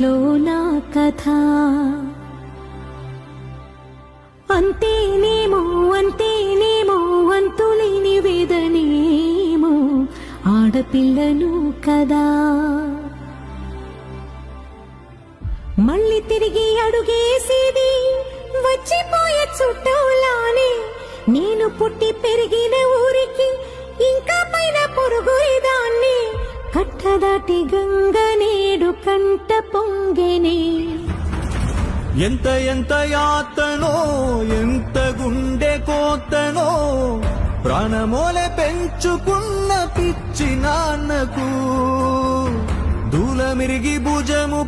ఇంట్లో నా కథ. అంతేనేమో అంతేనేమో అంతులేని వేదనేమో ఆడపిల్లను కదా. మళ్ళీ తిరిగి అడుగేసేది వచ్చిపోయే చుట్టూలానే. నేను పుట్టి పెరిగిన ఊరికి ఇంకా పైన పొరుగుదాన్ని. కట్టదాటి గంగ నేడు కంట పొంగెనే. ఎంత ఎంత యాతనో ఎంత గుండె కోతనో ప్రాణమోలే పెంచుకున్న పిచ్చి నాన్నకు దూలమిరిగి భుజము